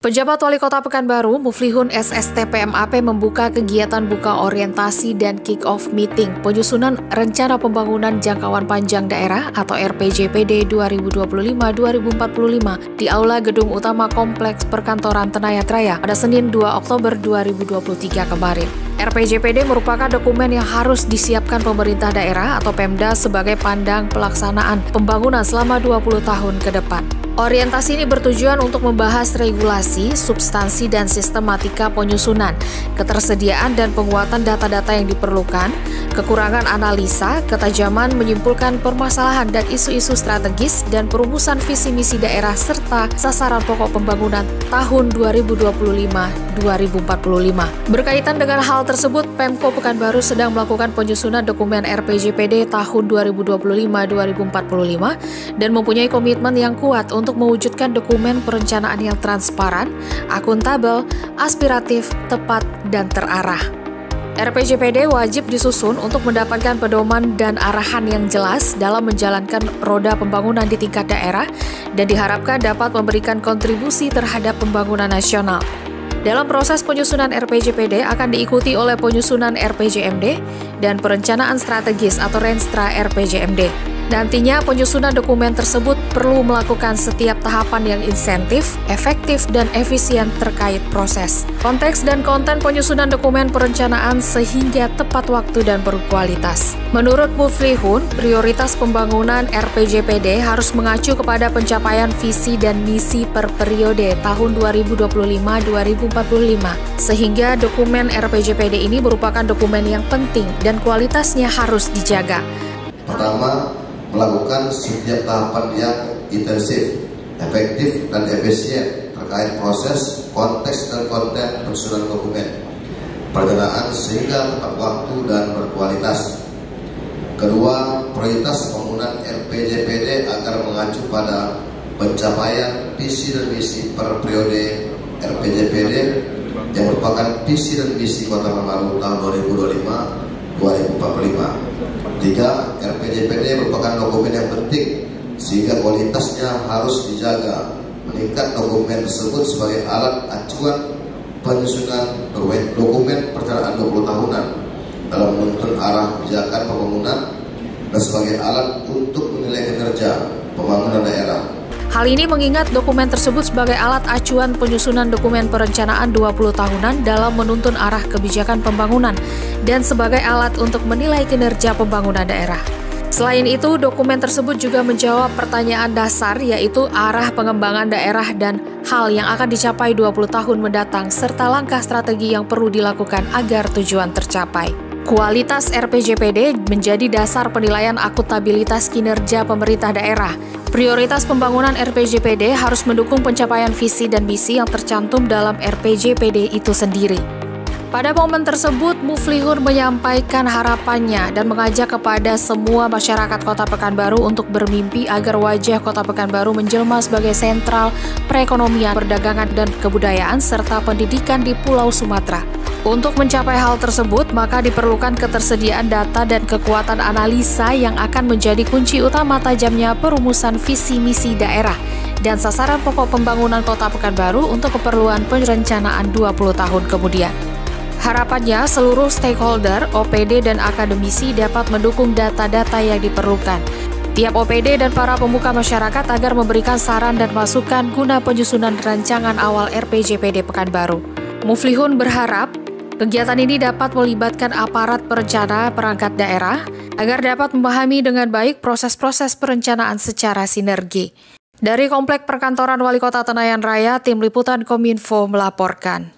Pejabat Wali Kota Pekanbaru, Muflihun SST PMAP membuka kegiatan buka orientasi dan kick-off meeting penyusunan Rencana Pembangunan Jangkauan Panjang Daerah atau RPJPD 2025-2045 di Aula Gedung Utama Kompleks Perkantoran Tenayan Raya pada Senin 2 Oktober 2023 kemarin. RPJPD merupakan dokumen yang harus disiapkan pemerintah daerah atau Pemda sebagai pandang pelaksanaan pembangunan selama 20 tahun ke depan. Orientasi ini bertujuan untuk membahas regulasi, substansi dan sistematika penyusunan, ketersediaan dan penguatan data-data yang diperlukan, kekurangan analisa, ketajaman menyimpulkan permasalahan dan isu-isu strategis, dan perumusan visi misi daerah serta sasaran pokok pembangunan tahun 2025-2045. Berkaitan dengan hal tersebut, Pemko Pekanbaru sedang melakukan penyusunan dokumen RPJPD tahun 2025-2045 dan mempunyai komitmen yang kuat untuk mewujudkan dokumen perencanaan yang transparan, akuntabel, aspiratif, tepat, dan terarah. RPJPD wajib disusun untuk mendapatkan pedoman dan arahan yang jelas dalam menjalankan roda pembangunan di tingkat daerah dan diharapkan dapat memberikan kontribusi terhadap pembangunan nasional. Dalam proses penyusunan RPJPD akan diikuti oleh penyusunan RPJMD dan perencanaan strategis atau Renstra RPJMD. Nantinya penyusunan dokumen tersebut perlu melakukan setiap tahapan yang insentif, efektif, dan efisien terkait proses, konteks dan konten penyusunan dokumen perencanaan sehingga tepat waktu dan berkualitas. Menurut Muflihun, prioritas pembangunan RPJPD harus mengacu kepada pencapaian visi dan misi per periode tahun 2025-2045, sehingga dokumen RPJPD ini merupakan dokumen yang penting dan kualitasnya harus dijaga. Pertama, melakukan setiap tahapan yang intensif, efektif, dan efisien terkait proses, konteks, dan konten penyusunan dokumen perencanaan sehingga tepat waktu dan berkualitas. Kedua, prioritas pembangunan RPJPD agar mengacu pada pencapaian visi dan misi per periode RPJPD yang merupakan visi dan misi Kota Pekanbaru tahun 2025-2045. 3. RPJPD merupakan dokumen yang penting sehingga kualitasnya harus dijaga. Meningkat dokumen tersebut sebagai alat acuan penyusunan dokumen perencanaan 20 tahunan dalam menuntun arah kebijakan pembangunan dan sebagai alat untuk menilai kinerja pembangunan daerah. Hal ini mengingat dokumen tersebut sebagai alat acuan penyusunan dokumen perencanaan 20 tahunan dalam menuntun arah kebijakan pembangunan dan sebagai alat untuk menilai kinerja pembangunan daerah. Selain itu, dokumen tersebut juga menjawab pertanyaan dasar yaitu arah pengembangan daerah dan hal yang akan dicapai 20 tahun mendatang serta langkah strategi yang perlu dilakukan agar tujuan tercapai. Kualitas RPJPD menjadi dasar penilaian akuntabilitas kinerja pemerintah daerah. Prioritas pembangunan RPJPD harus mendukung pencapaian visi dan misi yang tercantum dalam RPJPD itu sendiri. Pada momen tersebut, Muflihun menyampaikan harapannya dan mengajak kepada semua masyarakat Kota Pekanbaru untuk bermimpi agar wajah Kota Pekanbaru menjelma sebagai sentral perekonomian, perdagangan, dan kebudayaan serta pendidikan di Pulau Sumatera. Untuk mencapai hal tersebut, maka diperlukan ketersediaan data dan kekuatan analisa yang akan menjadi kunci utama tajamnya perumusan visi misi daerah dan sasaran pokok pembangunan Kota Pekanbaru untuk keperluan perencanaan 20 tahun kemudian. Harapannya, seluruh stakeholder, OPD, dan akademisi dapat mendukung data-data yang diperlukan. Tiap OPD dan para pemuka masyarakat agar memberikan saran dan masukan guna penyusunan rancangan awal RPJPD Pekanbaru. Muflihun berharap kegiatan ini dapat melibatkan aparat perencana perangkat daerah agar dapat memahami dengan baik proses-proses perencanaan secara sinergi. Dari Komplek Perkantoran Wali Kota Tenayan Raya, Tim Liputan Kominfo melaporkan.